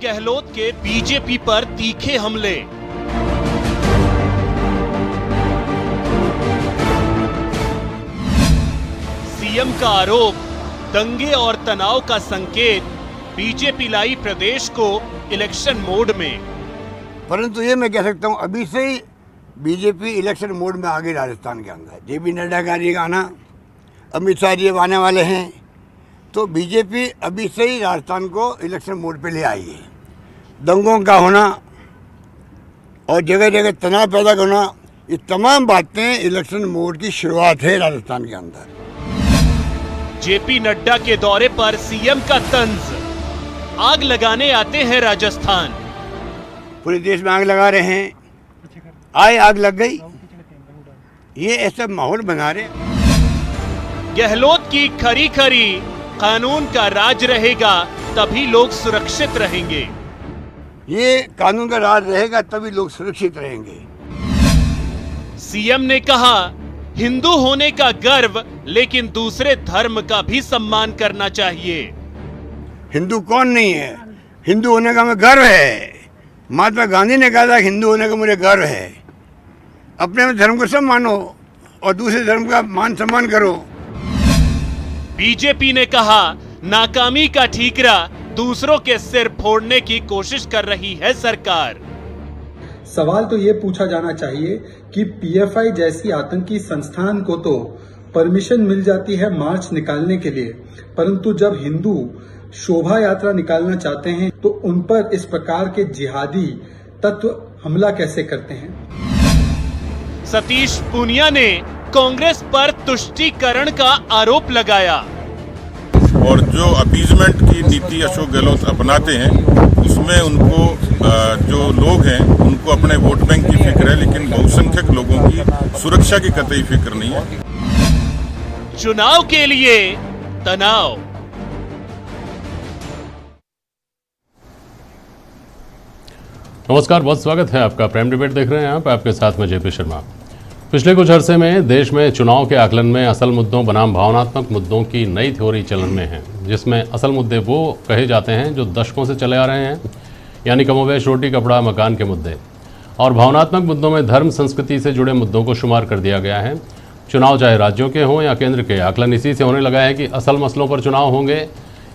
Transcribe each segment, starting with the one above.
गहलोत के बीजेपी पर तीखे हमले। सीएम का आरोप, दंगे और तनाव का संकेत, बीजेपी लाई प्रदेश को इलेक्शन मोड में। परंतु ये मैं कह सकता हूँ अभी से ही बीजेपी इलेक्शन मोड में आ गई राजस्थान के अंदर। जेपी नड्डा का जी आना, अमित शाह जी आने वाले हैं, तो बीजेपी अभी से ही राजस्थान को इलेक्शन मोड पे ले आई है। दंगों का होना और जगह जगह तनाव पैदा करना, ये तमाम बातें इलेक्शन मोड की शुरुआत है राजस्थान के अंदर। जेपी नड्डा के दौरे पर सीएम का तंज, आग लगाने आते हैं राजस्थान। पूरे देश में आग लगा रहे हैं, आए आग लग गई, ये ऐसा माहौल बना रहे। गहलोत की खरी खरी, कानून का राज रहेगा तभी लोग सुरक्षित रहेंगे। ये कानून का राज रहेगा तभी लोग सुरक्षित रहेंगे। सीएम ने कहा, हिंदू होने का गर्व, लेकिन दूसरे धर्म का भी सम्मान करना चाहिए। हिंदू कौन नहीं है, हिंदू होने का हमें गर्व है। महात्मा गांधी ने कहा था हिंदू होने का मुझे गर्व है। अपने धर्म को सब मानो और दूसरे धर्म का मान सम्मान करो। बीजेपी ने कहा, नाकामी का ठीकरा दूसरों के सिर फोड़ने की कोशिश कर रही है सरकार। सवाल तो ये पूछा जाना चाहिए कि पीएफआई जैसी आतंकी संस्थान को तो परमिशन मिल जाती है मार्च निकालने के लिए, परंतु जब हिंदू शोभा यात्रा निकालना चाहते हैं तो उन पर इस प्रकार के जिहादी तत्व हमला कैसे करते हैं। सतीश पूनिया ने कांग्रेस पर तुष्टीकरण का आरोप लगाया। और जो अपीजमेंट की नीति अशोक गहलोत अपनाते हैं, उसमें उनको जो लोग हैं उनको अपने वोट बैंक की फिक्र है, लेकिन बहुसंख्यक लोगों की सुरक्षा की कतई फिक्र नहीं है। चुनाव के लिए तनाव। नमस्कार, बहुत स्वागत है आपका। प्राइम डिबेट देख रहे हैं आप, आपके साथ में जेपी शर्मा। पिछले कुछ अरसे में देश में चुनाव के आकलन में असल मुद्दों बनाम भावनात्मक मुद्दों की नई थ्योरी चलन में है, जिसमें असल मुद्दे वो कहे जाते हैं जो दशकों से चले आ रहे हैं, यानी कमोबेश रोटी कपड़ा मकान के मुद्दे, और भावनात्मक मुद्दों में धर्म संस्कृति से जुड़े मुद्दों को शुमार कर दिया गया है। चुनाव चाहे राज्यों के हों या केंद्र के, आकलन इसी से होने लगा है कि असल मसलों पर चुनाव होंगे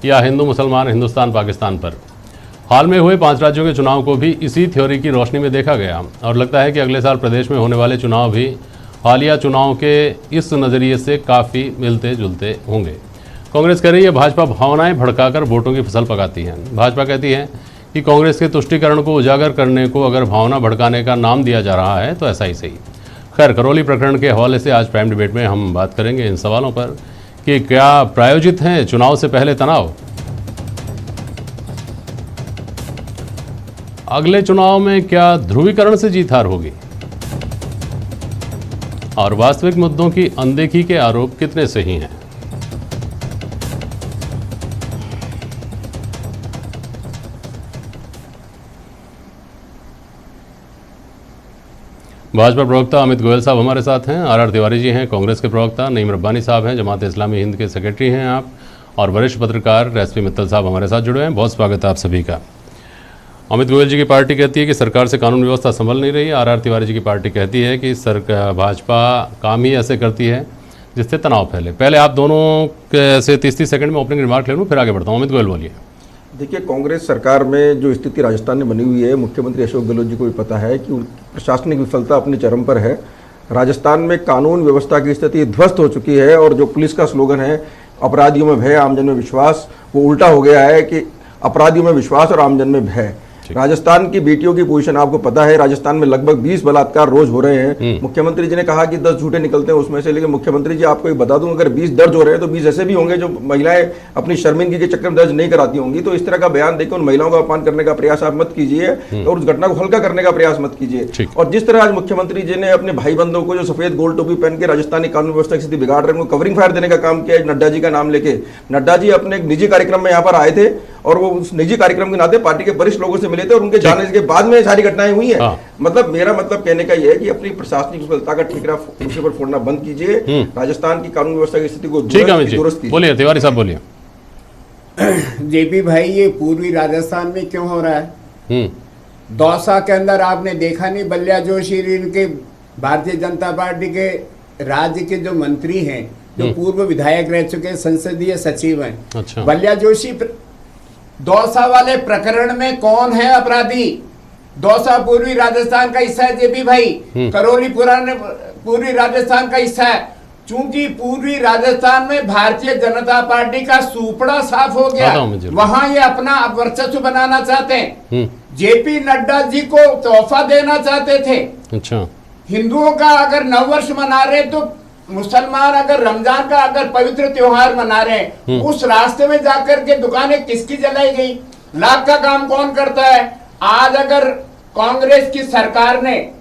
या हिंदू मुसलमान हिंदुस्तान पाकिस्तान पर। हाल में हुए 5 राज्यों के चुनाव को भी इसी थ्योरी की रोशनी में देखा गया और लगता है कि अगले साल प्रदेश में होने वाले चुनाव भी हालिया चुनाव के इस नज़रिए से काफ़ी मिलते जुलते होंगे। कांग्रेस कह रही है भाजपा भावनाएं भड़काकर वोटों की फसल पकाती है। भाजपा कहती है कि कांग्रेस के तुष्टीकरण को उजागर करने को अगर भावना भड़काने का नाम दिया जा रहा है तो ऐसा ही सही। खैर, करौली प्रकरण के हवाले से आज प्राइम डिबेट में हम बात करेंगे इन सवालों पर कि क्या प्रायोजित हैं चुनाव से पहले तनाव, अगले चुनाव में क्या ध्रुवीकरण से जीत हार होगी, और वास्तविक मुद्दों की अनदेखी के आरोप कितने सही हैं। भाजपा प्रवक्ता अमित गोयल साहब हमारे साथ हैं, आर तिवारी जी हैं कांग्रेस के प्रवक्ता, नईम रब्बानी साहब हैं जमात इस्लामी हिंद के सेक्रेटरी हैं आप, और वरिष्ठ पत्रकार एसपी मित्तल साहब हमारे साथ जुड़े हैं। बहुत स्वागत है आप सभी का। अमित गोयल जी की पार्टी कहती है कि सरकार से कानून व्यवस्था संभल नहीं रही। आर तिवारी जी की पार्टी कहती है कि भाजपा काम ही ऐसे करती है जिससे तनाव फैले। पहले आप दोनों से 30 सेकंड में ओपनिंग रिमार्क ले लूँ, फिर आगे बढ़ता हूँ। अमित गोयल बोलिए। देखिए, कांग्रेस सरकार में जो स्थिति राजस्थान में बनी हुई है, मुख्यमंत्री अशोक गहलोत जी को भी पता है कि उनकी प्रशासनिक विफलता अपने चरम पर है। राजस्थान में कानून व्यवस्था की स्थिति ध्वस्त हो चुकी है और जो पुलिस का स्लोगन है अपराधियों में भय आमजन में विश्वास, वो उल्टा हो गया है कि अपराधियों में विश्वास और आमजन में भय। राजस्थान की बेटियों की पोजीशन आपको पता है, राजस्थान में लगभग 20 बलात्कार रोज हो रहे हैं। मुख्यमंत्री जी ने कहा कि 10 झूठे निकलते हैं उसमें से, लेकिन मुख्यमंत्री जी आपको एक बता दूं, अगर 20 दर्ज हो रहे हैं तो 20 ऐसे भी होंगे जो महिलाएं अपनी शर्मिंदगी के चक्कर में दर्ज नहीं कराती होंगी। तो इस तरह का बयान देकर उन महिलाओं का अपमान करने का प्रयास आप मत कीजिए और उस घटना को हल्का करने का प्रयास मत कीजिए। और जिस तरह आज मुख्यमंत्री जी ने अपने भाई बंधुओं को जो सफेद गोल टोपी पहन के राजस्थानी कानून व्यवस्था की स्थिति बिगाड़ रहे हैं, उनको कवरिंग फायर देने का काम किया नड्डा जी का नाम लेके। नड्डा जी अपने एक निजी कार्यक्रम में यहाँ पर आए थे और वो उस निजी कार्यक्रम के नाते पार्टी के वरिष्ठ लोगों से मिले थे और उनके जाने के बाद में सारी घटनाएं हुई हैं। मतलब मेरा मतलब कहने का यह है कि अपनी प्रशासनिक विफलता का ठीकरा दूसरे पर फोड़ना बंद कीजिए। राजस्थान की कानून व्यवस्था की स्थिति को दुरुस्त कीजिए। बोलिए तिवारी साहब, बोलिए। जेपी भाई, ये पूर्वी राजस्थान में क्यों हो रहा है? दौसा के अंदर आपने देखा नहीं, बलिया जोशी इनके भारतीय जनता पार्टी के राज्य के जो मंत्री हैं, जो पूर्व विधायक रह चुके संसदीय सचिव हैं, अच्छा। बलिया जोशी दौसा वाले प्रकरण में कौन है अपराधी? दौसा पूर्वी राजस्थान का हिस्सा है जेपी भाई, करौली पूर्वी राजस्थान का हिस्सा है। चूंकि पूर्वी राजस्थान में भारतीय जनता पार्टी का सुपड़ा साफ हो गया, वहां ये अपना वर्चस्व बनाना चाहते हैं। जेपी नड्डा जी को तोहफा देना चाहते थे। अच्छा। हिंदुओं का अगर नववर्ष मना रहे तो मुसलमान अगर रमजान का अगर पवित्र त्योहार मना रहे हैं, उस रास्ते में जाकर के दुकानें किसकी जलाई गई? लाख का काम कौन करता है? आज अगर कांग्रेस की सरकार ने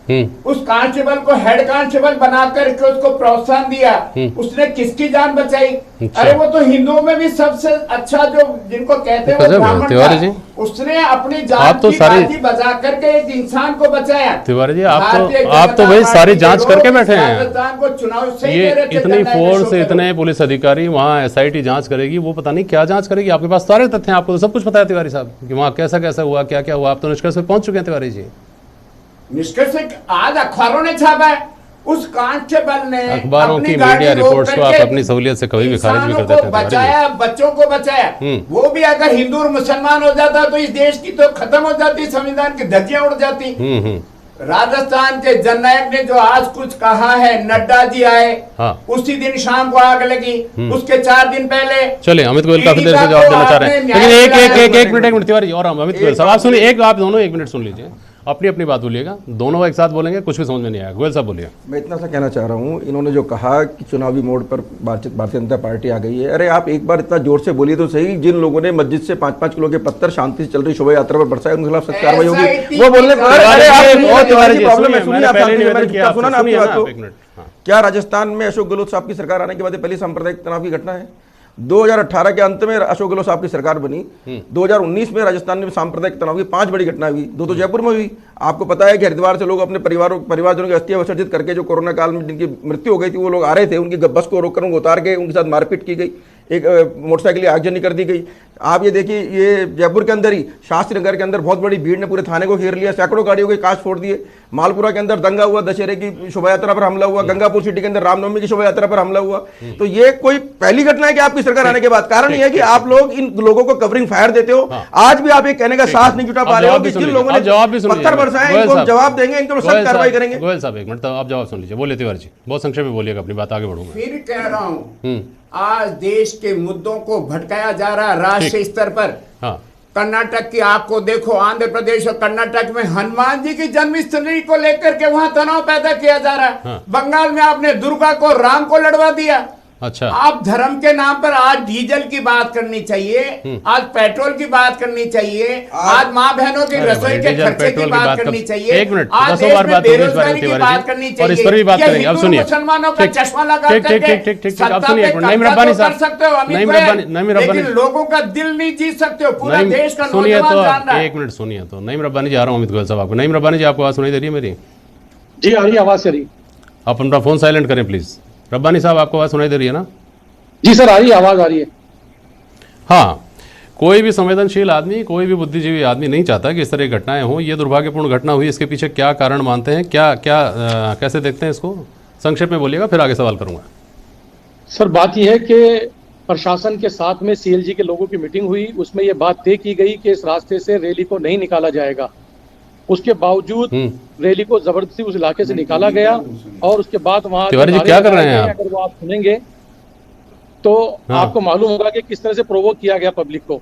उस कांस्टेबल को हेड कांस्टेबल बनाकर के उसको प्रोत्साहन दिया, उसने किसकी जान बचाई? अरे वो तो हिंदुओं में भी सबसे अच्छा जो जिनको कहते हैं वो ब्राह्मण था, उसने अपनी जान की बाजी बचा करके एक इंसान को बचाया। तिवारी जी, आप तो भाई सारी जांच करके बैठे हैं। राजस्थान को चुनाव से ये इतनी फोर्स, इतने पुलिस अधिकारी, वहाँ SIT जांच करेगी, वो पता नहीं क्या जांच करेगी। आपके पास सारे तथ्य हैं, आपको तो सब कुछ पता है तिवारी साहब कि वहाँ कैसा कैसा हुआ, क्या क्या हुआ। आप तो निष्कर्ष पे पहुंच चुके हैं तिवारी जी। निष्कर्ष आज अखबारों ने छापा है, उस कांस्टेबल ने अखबारों की मीडिया रिपोर्ट्स को आप अपनी सहूलियत से कभी भी खारिज नहीं कर देते। बचाया, बच्चों को बचाया। वो भी अगर हिंदू और मुसलमान हो जाता तो इस देश की तो खत्म हो जाती, संविधान की धज्जियां उड़ जाती। राजस्थान के जननायक ने जो आज कुछ कहा है, नड्डा जी आए, उसी दिन शाम को आग लगी, उसके 4 दिन पहले। चलिए, अमित गोयल काफी देर से जवाब देना चाह रहे हैं, लेकिन एक मिनट तिवारी जी, और अमित गोयल साहब आप सुनिए, आप दोनों 1 मिनट सुन लीजिए, अपनी अपनी बात बोलिएगा, दोनों एक साथ बोलेंगे, कुछ भी समझ में नहीं आएगा। गोयल साहब बोलिए। मैं इतना सा कहना चाह रहा हूँ, इन्होंने जो कहा कि चुनावी मोड पर भारतीय जनता पार्टी आ गई है, अरे आप एक बार इतना जोर से बोलिए तो सही। जिन लोगों ने मस्जिद से 5-5 किलो के पत्थर शांति से चल रही शोभा यात्रा पर बरसाए, उनके खिलाफ सख्त कार्रवाई होगी। वो बोलने प्रॉब्लम है, सुना ना आपकी बात को। क्या राजस्थान में अशोक गहलोत साहब की सरकार आने के बाद पहली सांप्रदायिक तनाव की घटना है? 2018 के अंत में अशोक गहलोत साहब की सरकार बनी। 2019 में राजस्थान में सांप्रदायिक तनाव की 5 बड़ी घटना हुई, 2 तो जयपुर में हुई। आपको पता है कि हरिद्वार से लोग अपने परिवारजनों की अस्थियां विसर्जित करके, जो कोरोना काल में जिनकी मृत्यु हो गई थी, वो लोग आ रहे थे, उनकी बस को रोककर उनको उतार के उनके साथ मारपीट की गई, एक मोटरसाइकिल की आगजनी कर दी गई। आप ये देखिए, ये जयपुर के अंदर ही शास्त्री नगर के अंदर बहुत बड़ी भीड़ ने पूरे थाने को घेर लिया, सैकड़ों गाड़ियों के कांच फोड़ दिए। मालपुरा के अंदर दंगा हुआ, दशहरे की शोभा यात्रा पर हमला हुआ। गंगापुर सिटी के अंदर रामनवमी की शोभा यात्रा पर हमला हुआ। तो ये कोई पहली घटना है कि आपकी सरकार आने के बाद? कारण यह है कि आप लोग इन लोगों को कवरिंग फायर देते हो। आज भी आप ये कहने का साहस नहीं जुटा पा रहे हो कि जिन लोगों ने पत्थर बरसाए, इनको जवाब देंगे, इनको सख्त कार्रवाई करेंगे। गोयल साहब 1 मिनट, तो आप जवाब सुन लीजिए। बोलिए तिवारी जी, बहुत संक्षेप में बोलिएगा, अपनी बात आगे बढ़ूंगा। फिर कह रहा हूँ, आज देश के मुद्दों को भटकाया जा रहा है राष्ट्रीय स्तर पर। कर्नाटक की आपको देखो, आंध्र प्रदेश और कर्नाटक में हनुमान जी की जन्मस्थली को लेकर के वहां तनाव पैदा किया जा रहा है। बंगाल में आपने दुर्गा को राम को लड़वा दिया। अच्छा, आप धर्म के नाम पर आज डीजल की बात करनी चाहिए, आज पेट्रोल की बात करनी चाहिए, आज माँ बहनों की रसोई के खर्चे की बात करनी चाहिए। 1 मिनट, आज देश में बेरोजगारी की बात करनी चाहिए, और इस पर भी बात करेंगे। अब सुनिए, मुसलमानों का चश्मा लगा करके अब सुनिए, नईम रब्बानी साहब, सकते हो अमित गोयल, लेकिन लोगों का दिल नहीं जीत सकते हो। पूरा देश का नौजवान जान रहा है। 1 मिनट सुनिए तो। नईम रब्बानी जी, आ रहा हूँ अमित गोयल साहब आपको। नईम रब्बानी जी, आपको आवाज सुनाई दे रही है मेरी? जी आ रही है, आवाज आ रही। आप अपना फोन साइलेंट करें प्लीज। रब्बानी साहब, आपको आवाज सुनाई दे रही है ना? जी सर, आ रही है, आवाज आ रही है। हाँ, कोई भी संवेदनशील आदमी, कोई भी बुद्धिजीवी आदमी नहीं चाहता कि इस तरह की घटनाएं हों। ये दुर्भाग्यपूर्ण घटना हुई, इसके पीछे क्या कारण मानते हैं, कैसे देखते हैं इसको? संक्षेप में बोलिएगा, फिर आगे सवाल करूंगा। सर, बात यह है कि प्रशासन के साथ में CLG के लोगों की मीटिंग हुई, उसमें यह बात तय की गई कि इस रास्ते से रैली को नहीं निकाला जाएगा। उसके बावजूद रैली को जबरदस्ती उस इलाके से निकाला गया, और उसके बाद वहां तिवारी जी क्या कर रहे हैं आप? अगर वो आप सुनेंगे तो आपको मालूम होगा कि किस तरह से प्रोवोक किया गया पब्लिक को।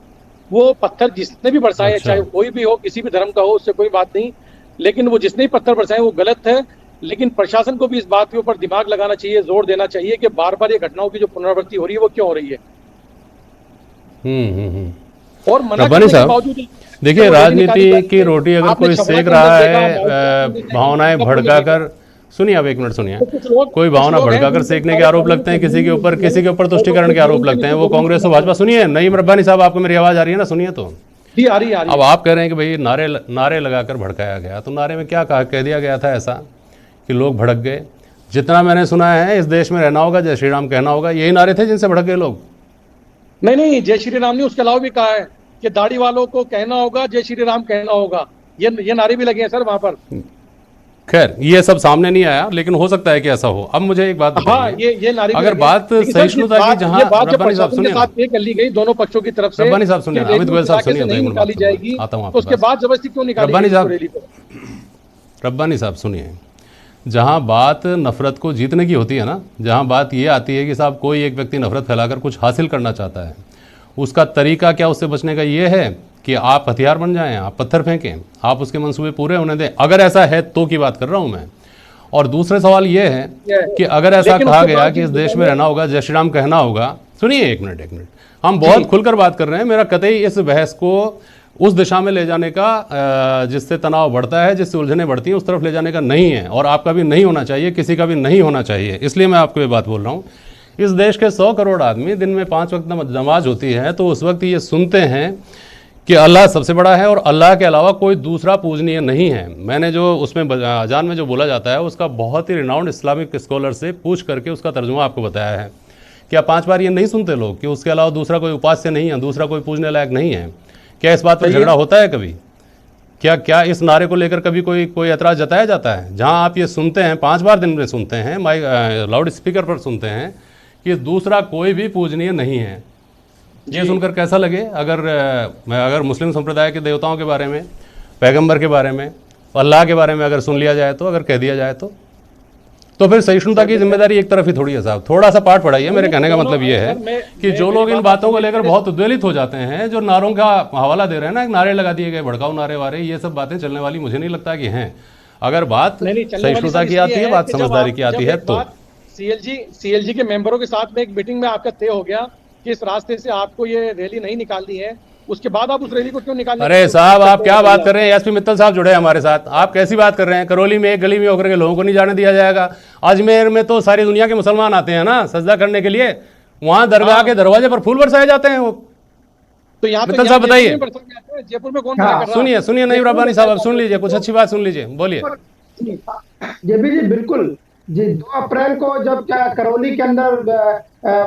वो पत्थर जिसने भी बरसाए, चाहे कोई भी हो, किसी भी धर्म का हो, उससे कोई बात नहीं, लेकिन वो जिसने भी पत्थर बरसाए वो गलत है। लेकिन प्रशासन को भी इस बात के ऊपर दिमाग लगाना चाहिए, जोर देना चाहिए कि बार बार ये घटनाओं की जो पुनरावृत्ति हो रही है वो क्यों हो रही है। और मना करने के बावजूद देखिए, राजनीति की रोटी अगर कोई सेक रहा है भावनाएं भड़काकर, सुनिए आप 1 मिनट सुनिए, कोई भावना भड़काकर सेकने के आरोप लगते हैं किसी के ऊपर तुष्टिकरण के आरोप लगते हैं, वो कांग्रेस और भाजपा। सुनिए नईम रब्बानी साहब, आपको मेरी आवाज आ रही है ना? सुनिए तो। जी आ रही है। अब आप कह रहे हैं कि भाई नारे लगाकर भड़काया गया, तो नारे में क्या कह दिया गया था ऐसा कि लोग भड़क गए? जितना मैंने सुना है, इस देश में रहना होगा, जय श्री राम कहना होगा, यही नारे थे जिनसे भड़क गए लोग। नहीं, जय श्री राम नहीं, उसके अलावा भी कहा है कि दाढ़ी वालों को कहना होगा जय श्री राम कहना होगा, ये नारे भी लगे हैं सर वहां पर। खैर ये सब सामने नहीं आया, लेकिन हो सकता है कि ऐसा हो। अब मुझे एक बात हाँ, ये नारे अगर बात सहिष्णुता की, जहां रब्बानी साहब सुनिए, ये कर ली गई दोनों पक्षों की तरफ से, रब्बानी साहब सुनिए, अमित गोयल साहब सुनिए, निकाली जाएगी, आता हूं तो उसके बाद जबरदस्ती क्यों निकाली जाएगी? रब्बानी साहब सुनिए, जहां बात नफरत को जीतने की होती है ना, जहां बात ये आती है कि साहब कोई एक व्यक्ति नफरत फैलाकर कुछ हासिल करना चाहता है, उसका तरीका क्या उससे बचने का ये है कि आप हथियार बन जाएं, आप पत्थर फेंकें, आप उसके मंसूबे पूरे होने दें। अगर ऐसा है तो की बात कर रहा हूं मैं। और दूसरे सवाल ये है कि अगर ऐसा कहा गया कि इस देश में रहना होगा, जय श्री राम कहना होगा, सुनिए एक मिनट, हम बहुत खुलकर बात कर रहे हैं, मेरा कतई इस बहस को उस दिशा में ले जाने का जिससे तनाव बढ़ता है, जिससे उलझनें बढ़ती हैं, उस तरफ ले जाने का नहीं है, और आपका भी नहीं होना चाहिए, किसी का भी नहीं होना चाहिए। इसलिए मैं आपको ये बात बोल रहा हूँ, इस देश के 100 करोड़ आदमी दिन में 5 वक्त नमाज होती है, तो उस वक्त ये सुनते हैं कि अल्लाह सबसे बड़ा है और अल्लाह के अलावा कोई दूसरा पूजनीय नहीं है। मैंने जो उसमें अजान में जो बोला जाता है उसका बहुत ही रिनाउंड इस्लामिक स्कॉलर से पूछ करके उसका तर्जुमा आपको बताया है। क्या 5 बार ये नहीं सुनते लोग कि उसके अलावा दूसरा कोई उपास्य नहीं है, दूसरा कोई पूजने लायक नहीं है? क्या इस बात पर झगड़ा होता है कभी? क्या इस नारे को लेकर कभी कोई एतराज़ जताया जाता है? जहां आप ये सुनते हैं, 5 बार दिन में सुनते हैं, माइक लाउड स्पीकर पर सुनते हैं कि दूसरा कोई भी पूजनीय नहीं है, ये सुनकर कैसा लगे? अगर मुस्लिम संप्रदाय के देवताओं के बारे में, पैगंबर के बारे में, अल्लाह के बारे में अगर सुन लिया जाए तो, अगर कह दिया जाए तो फिर सहिष्णुता की जिम्मेदारी एक तरफ ही थोड़ी है साहब। थोड़ा सा पाठ पढ़ाइए। मेरे कहने का मतलब ये है कि जो लोग इन बातों को लेकर बहुत उद्वेलित हो जाते हैं, जो नारों का हवाला दे रहे हैं ना, नारे लगा दिए गए, भड़काऊ नारे वारे, ये सब बातें चलने वाली मुझे नहीं लगता कि हैं। अगर बात सहिष्णुता की आती है, बात समझदारी की आती है, तो सीएलजी के मेंबरों के साथ में एक मीटिंग में आपका तय हो गया कि इस रास्ते से आपको ये रैली नहीं निकालनी है, उसके बाद आप उस रैली को क्यों निकालने? अरे साहब, आप क्या बात कर रहे हैं? एसपी मित्तल साहब जुड़े हैं हमारे साथ, आप कैसी बात कर रहे हैं? करौली में एक गली में होकर के लोगों को नहीं जाने दिया जाएगा? अजमेर में तो सारी दुनिया के मुसलमान आते हैं ना सजदा करने के लिए, वहां दरगाह के दरवाजे पर फूल बरसाए जाते हैं। वो तो यहाँ मित्तल साहब बताइए। जयपुर में कौन? सुनिए नहीं रब्बानी साहब, अब सुन लीजिए, कुछ अच्छी बात सुन लीजिए, बोलिए। जी बिल्कुल जी। 2 अप्रैल को जब क्या करौली के अंदर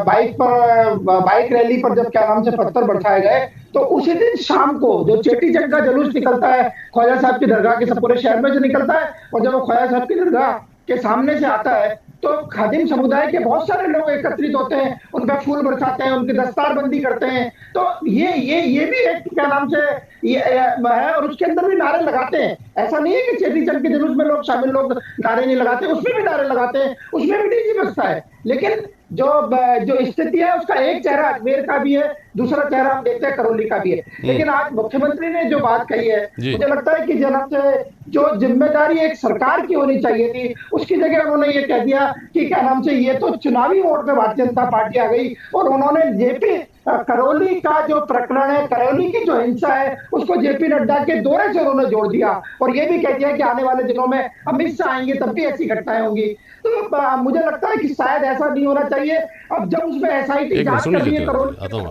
बाइक रैली पर जब क्या नाम से पत्थर बरसाए गए, तो उसी दिन शाम को जो चेटीचंड का जुलूस निकलता है ख्वाजा साहब की दरगाह के, सब पूरे शहर में जो निकलता है, और जब वो ख्वाजा साहब की दरगाह के सामने से आता है तो खादिम समुदाय के बहुत सारे लोग एकत्रित होते हैं, उनका फूल बरसाते हैं, उनकी दस्तारबंदी करते हैं। तो ये भी एक क्या नाम से ये है, और उसके अंदर भी नारे लगाते हैं। ऐसा नहीं है कि चेटीचंड के जुलूस में लोग शामिल लोग नारे नहीं लगाते, उसमें भी नारे लगाते हैं, उसमें भी डीजे बजता है। लेकिन जो स्थिति है उसका एक चेहरा अजमेर का भी है, दूसरा चेहरा हम देखते हैं करौली का भी है। लेकिन आज मुख्यमंत्री ने जो बात कही है, मुझे लगता है कि जनाब से जो जिम्मेदारी एक सरकार की होनी चाहिए थी, उसकी जगह उन्होंने ये कह दिया कि क्या नाम से ये तो चुनावी मोड पे भारतीय जनता पार्टी आ गई, और उन्होंने जेपी करौली का जो प्रकरण है, करौली की जो हिंसा है, उसको जेपी नड्डा के दौरे से उन्होंने जोड़ दिया, और ये भी कह दिया कि आने वाले दिनों में अमित शाह आएंगे तब भी ऐसी घटनाएं होंगी। तो मुझे लगता है कि शायद ऐसा नहीं होना चाहिए। अब जब उसमें SIT जांच कर रही है करौली, आता हूं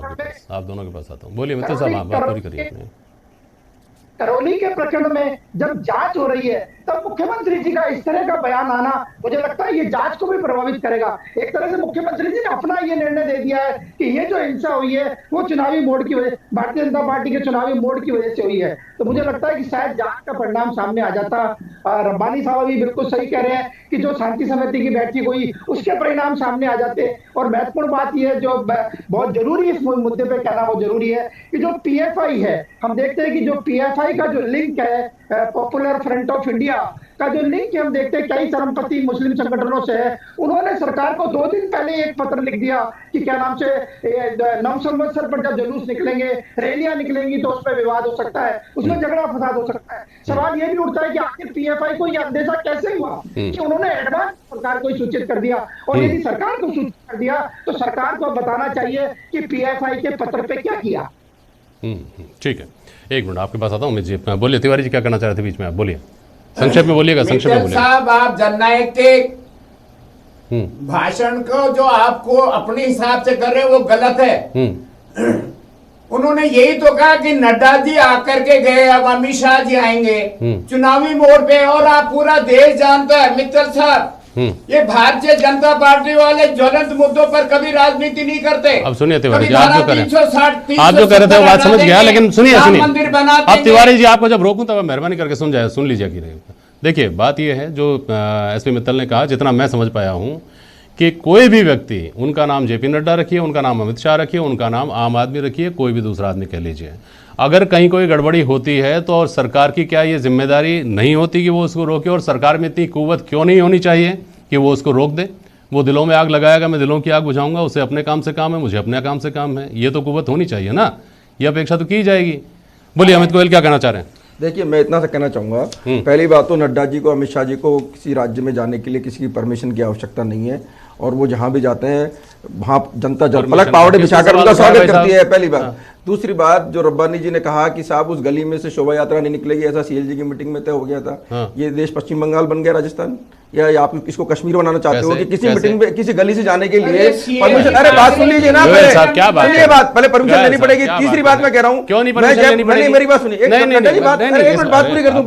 आप दोनों के पास आता हूं, बोलिए मित्तल साहब, आप बात पूरी करिए। करौली के प्रकरण में जब जांच हो रही है, तब मुख्यमंत्री जी का इस तरह का बयान आना, मुझे लगता है ये जांच को भी प्रभावित करेगा। एक तरह से मुख्यमंत्री जी ने अपना ये निर्णय दे दिया है कि ये जो हिंसा हुई है वो चुनावी मोड की वजह, भारतीय जनता पार्टी के चुनावी मोड की वजह से हुई है। तो मुझे लगता है कि शायद जांच का परिणाम सामने आ जाता। रब्बानी साहब भी बिल्कुल सही कह रहे हैं कि जो शांति समिति की बैठक हुई उसके परिणाम सामने आ जाते। और महत्वपूर्ण बात यह जो बहुत जरूरी इस मुद्दे पे कहना वो जरूरी है कि जो PFI है, हम देखते हैं कि जो PFI का जो लिंक है, पॉपुलर फ्रंट ऑफ इंडिया का जो लिंक हम देखते हैं कई चरमपंथी मुस्लिम संगठनों से है, उन्होंने सरकार को 2 दिन पहले एक पत्र लिख दिया कि क्या नाम से नव संवत्सर पर जब जुलूस निकलेंगे, रैलियां निकलेंगी, तो उस पर विवाद हो सकता है, उसमें झगड़ा फसाद हो सकता है। सवाल ये भी उठता है कि आखिर PFI को यह अंदेशा कैसे हुआ कि उन्होंने एडवांस सरकार को सूचित कर दिया, और यदि सरकार को सूचित कर दिया तो सरकार को बताना चाहिए कि PFI के पत्र पे क्या किया। ठीक है, एक मिनट आपके पास आता हूँ। जी बोलिए, तिवारी जी क्या करना चाह रहे थे बीच में, आप बोलिए, संक्षेप में बोलिएगा, संक्षेप में बोलिए। साहब, आप जननायक के भाषण को जो आपको अपने हिसाब से कर रहे हैं वो गलत है। उन्होंने यही तो कहा कि नड्डा जी आकर के गए, अब अमित शाह जी आएंगे चुनावी मोड़ पे, और आप पूरा देश जानता है मित्तल साहब ये भारतीय जनता पार्टी वाले ज्वलंत मुद्दों पर कभी राजनीति नहीं करते। अब सुनिए तिवारी जी, कभी आप जो धारा करें 360, आप जो कह रहे थे वो बात समझ गया, लेकिन सुनिए राम सुनिए मंदिर बना अब देंगे। तिवारी जी आपको जब रोकूं तब मेहरबानी करके सुन लीजिए कि देखिए बात ये है जो एसपी मित्तल ने कहा, जितना मैं समझ पाया हूं कि कोई भी व्यक्ति, उनका नाम जेपी नड्डा रखिए, उनका नाम अमित शाह रखिए, उनका नाम आम आदमी रखिए, कोई भी दूसरा आदमी कह लीजिए, अगर कहीं कोई गड़बड़ी होती है तो और सरकार की क्या ये जिम्मेदारी नहीं होती कि वो उसको रोके? और सरकार में इतनी कुव्वत क्यों नहीं होनी चाहिए कि वो उसको रोक दे? वो दिलों में आग लगाएगा, मैं दिलों की आग बुझाऊंगा, उसे अपने काम से काम है, मुझे अपने काम से काम है, ये तो कुव्वत होनी चाहिए ना, ये अपेक्षा तो की जाएगी। बोलिए अमित गोयल, क्या कहना चाह रहे हैं? देखिए, मैं इतना सा कहना चाहूँगा, पहली बात तो नड्डा जी को, अमित शाह जी को किसी राज्य में जाने के लिए किसी की परमिशन की आवश्यकता नहीं है, और वो जहाँ भी जाते हैं वहाँ जनता पलक पावड़े बिछाकर उनका स्वागत करती है, पहली बात। दूसरी बात, जो रब्बानी जी ने कहा कि साहब उस गली में से शोभा यात्रा नहीं निकलेगी, ऐसा सीएलजी की मीटिंग में तय हो गया था। ये देश पश्चिम बंगाल बन गया, राजस्थान, या आप इसको कश्मीर बनाना चाहते हो कि किसी मीटिंग में किसी गली से जाने के लिए परमिशन? अरे बात सुन लीजिए ना, पहले परमिशन लेनी पड़ेगी। तीसरी बात मैं कह रहा हूँ, क्यों नहीं परमिशन लेनी पड़ेगी? मेरी बात सुनिए, बात पूरी कर दूं।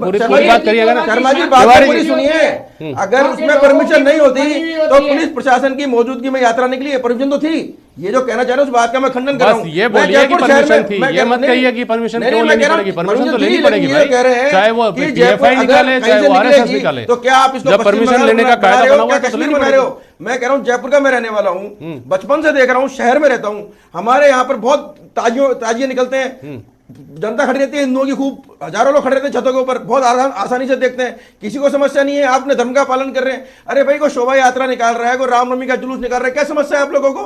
शर्मा जी बात पूरी सुनिए। अगर उसमें परमिशन नहीं होती तो पुलिस प्रशासन की मौजूदगी में यात्रा निकली है, परमिशन तो थी। ये जो कहना चाह रहे हैं उस बात का मैं खंडन कर रहा हूं। ये बोलिए कि परमिशन थी, ये मत कहिए कि परमिशन क्यों लेनी पड़ेगी। परमिशन तो लेनी पड़ेगी भाई, चाहे वो पीएफआई निकाले चाहे वो आरएसएस निकाले। तो क्या आप इसको जब परमिशन लेने का कायदा बना हुआ है तो लेनी पड़ेगी। मैं कह रहा हूँ जयपुर का मैं रहने वाला हूँ, बचपन से देख रहा हूँ, शहर में रहता हूँ, हमारे यहाँ पर बहुत ताजिए निकलते हैं, जनता खड़ी रहती है, हिंदुओं की खूब हजारों लोग खड़े रहते हैं छतों के ऊपर, बहुत आसानी से देखते हैं, किसी को समस्या नहीं है। आप अपने धर्म का पालन कर रहे हैं। अरे भाई, को शोभा यात्रा निकाल रहा है, को रामनवमी का जुलूस निकाल रहा है, क्या समस्या है आप लोगों को?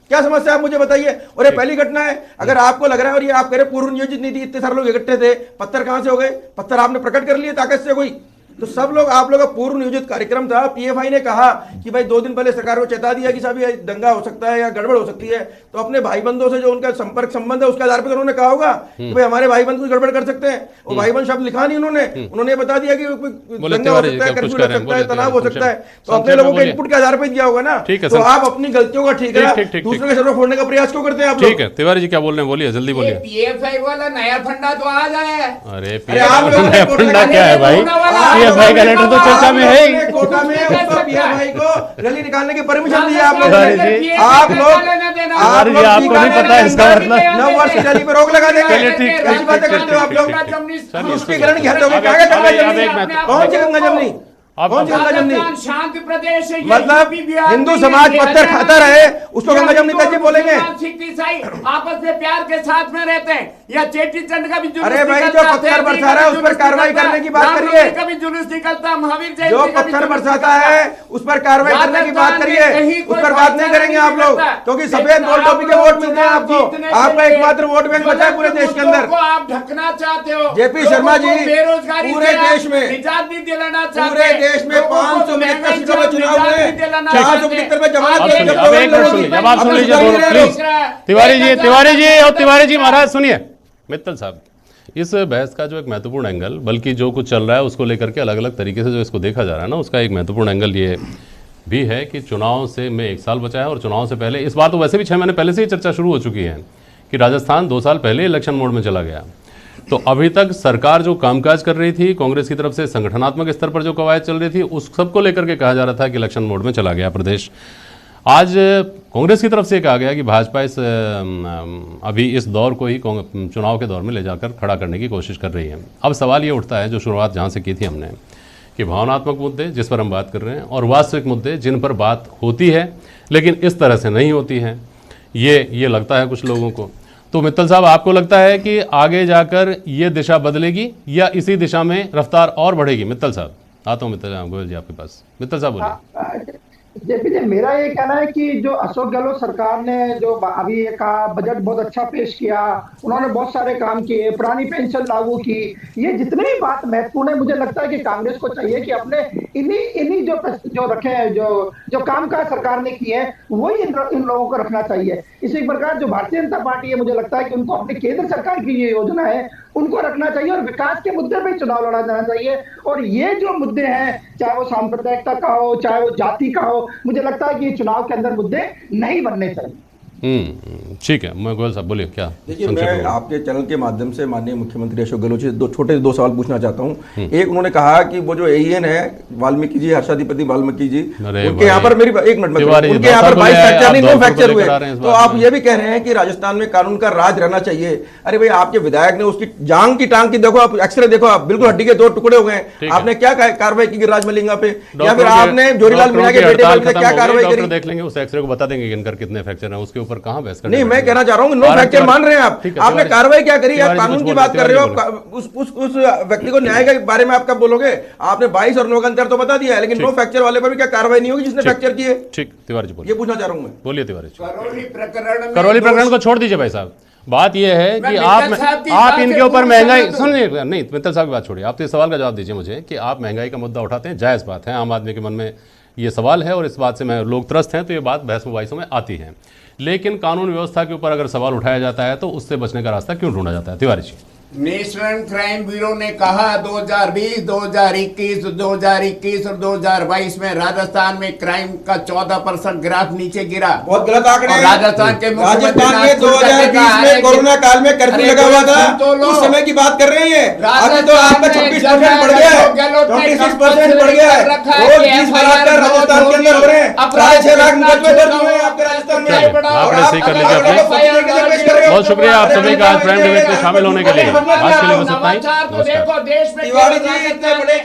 क्या समस्या है आप मुझे बताइए। और ये पहली घटना है। अगर आपको लग रहा है और ये आप कह रहे पूर्व नियोजित नीति, इतने सारे लोग इकट्ठे थे, पत्थर कहां से हो गए? पत्थर आपने प्रकट कर लिए ताकत से कोई? तो सब लोग, आप लोगों का पूर्व नियोजित कार्यक्रम था। पीएफआई ने कहा कि भाई 2 दिन पहले सरकार को चेता दिया कि साहब ये दंगा हो सकता है या गड़बड़ हो सकती है, तो अपने भाई बंधुओं से जो उनका संपर्क संबंध है उसके आधार पर उन्होंने कहा होगा कि भाई हमारे भाई बंधु गड़बड़ कर सकते हैं। वो भाई बंध शब्द लिखा नहीं उन्होंने बता दिया कि दंगा हो सकता है, कर्फ्यू लग सकता है, तनाव हो सकता है, तो अपने लोगों के इनपुट के आधार पर दिया होगा ना। तो आप अपनी गलतियों का ठीक है, दूसरे का सर्वर फोड़ने का प्रयास क्यों करते हैं आप? ठीक है, तिवारी जी क्या बोल रहे हैं, बोलिए जल्दी बोलिए। पीएफआई वाला नया फंडा तो आ जाए। अरे नया फंडा क्या है भाई? पीएफआई का लेटर तो चर्चा में है। कोटा में पीएफआई को रैली निकालने की परमिशन दी आप लोगों ने। आप लोग आपको नहीं पता इसका मतलब? 9 वर्ष की रैली पर रोक लगा देंगे। कैसी बातें करते हो आप लोग? तुष्टिकरण की हद हो गई। क्या गंगा जमनी? कौन सी गंगा जमनी? कौन सी गंगा जमनी? शांत प्रदेश है, मतलब हिंदू समाज पत्थर खाता रहे उसको गंगा जमनी कैसे बोलेंगे? सिख ईसाई आपस में प्यार के साथ में रहते हैं, या चेटी चंड का भी जुलूस अरे भाई, जो पत्थर बरसा रहा है उस पर कार्रवाई करने की बात करिए। कभी जुलूस निकलता, महावीर जयंती जो पत्थर बरसाता है उस पर कार्रवाई करने की बात करिए, उस पर बात नहीं करेंगे आप लोग, क्योंकि सफेद गोल टोपी के वोट मिलते हैं आपको। आपका एकमात्र वोट बैंक बचा है पूरे देश के अंदर। आप ढकना चाहते हो। जेपी शर्मा जी, बेरोजगारी पूरे देश में निजात नहीं दिलाना चाहते। पूरे देश में 579 सीटों में चुनाव हुए, 475 में जमानत। जब आप सुन लीजिए दोनों प्लीज। तिवारी जी महाराज सुनिए। मित्तल साहब, इस बहस का जो एक महत्वपूर्ण एंगल, बल्कि जो कुछ चल रहा है उसको लेकर के अलग अलग तरीके से जो इसको देखा जा रहा है ना, उसका एक महत्वपूर्ण एंगल ये भी है कि चुनाव से में 1 साल बचा है, और चुनाव से पहले इस बार तो वैसे भी 6 महीने पहले से ही चर्चा शुरू हो चुकी है कि राजस्थान 2 साल पहले इलेक्शन मोड में चला गया। तो अभी तक सरकार जो कामकाज कर रही थी, कांग्रेस की तरफ से संगठनात्मक स्तर पर जो कवायद चल रही थी, उस सबको लेकर के कहा जा रहा था कि इलेक्शन मोड में चला गया प्रदेश। आज कांग्रेस की तरफ से कहा गया कि भाजपा अभी इस दौर को ही चुनाव के दौर में ले जाकर खड़ा करने की कोशिश कर रही है। अब सवाल ये उठता है, जो शुरुआत जहाँ से की थी हमने, कि भावनात्मक मुद्दे जिस पर हम बात कर रहे हैं और वास्तविक मुद्दे जिन पर बात होती है लेकिन इस तरह से नहीं होती है, ये लगता है कुछ लोगों को। तो मित्तल साहब, आपको लगता है कि आगे जाकर ये दिशा बदलेगी या इसी दिशा में रफ्तार और बढ़ेगी? मित्तल साहब, आता हूँ मित्तल गोयल जी आपके पास। मित्तल साहब बोलिए। जेपी जी, मेरा ये कहना है कि जो अशोक गहलोत सरकार ने जो अभी कहा, बजट बहुत अच्छा पेश किया, उन्होंने बहुत सारे काम किए, पुरानी पेंशन लागू की, ये जितने भी बात महत्वपूर्ण है, मुझे लगता है कि कांग्रेस को चाहिए कि अपने इन्हीं जो रखे हैं, जो काम काज सरकार ने किए हैं, वही इन लोगों को रखना चाहिए। इसी प्रकार जो भारतीय जनता पार्टी है, मुझे लगता है कि उनको अपनी केंद्र सरकार की ये योजना है उनको रखना चाहिए, और विकास के मुद्दे पे चुनाव लड़ा जाना चाहिए। और ये जो मुद्दे हैं, चाहे वो सांप्रदायिकता का हो, चाहे वो जाति का हो, मुझे लगता है कि चुनाव के अंदर मुद्दे नहीं बनने चाहिए। ठीक है, मैं गोयल साहब बोलिए क्या देखिए, संक्षेप मैं में? आपके चैनल के माध्यम से माननीय मुख्यमंत्री अशोक गहलोत जी से दो सवाल पूछना चाहता हूं। एक, उन्होंने कहा कि वो जो एईएन है वाल्मीकि जी, हर्षाधिपति वाल्मीकि जी, उनके यहाँ पर एक मिनट उनके यहाँ पर 22 फ्रैक्चर नहीं 9 फ्रैक्चर हुए, तो आप ये भी कह रहे हैं कि राजस्थान में कानून का राज रहना चाहिए। अरे भाई, आपके विधायक ने उसकी जांग की टांग की देखो, आप एक्सरे देखो, आप बिल्कुल हड्डी के 2 टुकड़े हो गए। आपने क्या कार्रवाई की गिरिराज मलिंगा पे, या फिर आपने जोरीलाल मीणा के बेटे पर क्या कार्रवाई करी? देख लेंगे, उस एक्सरे को बता देंगे इनकर कितने फ्रैक्चर हैं, उसके ऊपर कहां बहस नहीं, मैं कहना चाह रहा हूँ, नो फ्रैक्चर मान रहे हैं आप, आपने कार्रवाई क्या करी? आप कानून की बात कर रहे हो, उस व्यक्ति को न्याय के बारे में आप कब बोलोगे? आपने 22 और 9 का अंतर तो बता दिया है, लेकिन नो फ्रैक्चर वाले पर भी क्या कार्रवाई नहीं होगी जिसने फ्रैक्चर किए? ठीक, तिवारी जी बोलिए, ये पूछना चाह रहा हूं मैं। बोलिए तिवारी जी। करौली प्रकरण को छोड़ दीजिए भाई साहब, बात यह है कि आप इनके ऊपर महंगाई सुनिए, नहीं मित्तल साहब की बात छोड़िए, आप तो इस सवाल का जवाब दीजिए मुझे कि आप महंगाई का मुद्दा उठाते हैं, जायज़ बात है, आम आदमी के मन में ये सवाल है और इस बात से मैं लोग त्रस्त हैं, तो ये बात बहस मुबाहिसों में आती है, लेकिन कानून व्यवस्था के ऊपर अगर सवाल उठाया जाता है तो उससे बचने का रास्ता क्यों ढूंढा जाता है? Tiwari ji. National crime bureau ने कहा 2020, 2021, 2021 और 2022 में राजस्थान में क्राइम का 14% ग्राफ नीचे गिरा। बहुत गलत आंकड़े हैं। राजस्थान के राजस्थान में 2020 में कोरोना काल में कर्फ्यू लगा हुआ था, उस समय की बात कर रहे हैं। अभी तो आपका 26% बढ़ गया है, 26% बढ़ गया है। रोज 20 बलात्कार राजस्थान के अंदर हो रहे हैं, 6 लाख मुकदमे दर्ज हुए हैं आपके राजस्थान में। आपने सही कर लीजिए अपने। बहुत शुक्रिया आप सभी का आज प्राइम डिबेट में शामिल होने के लिए। आज के लिए बस इतना ही। तो देखो देश में तिवारी जी इतने बड़े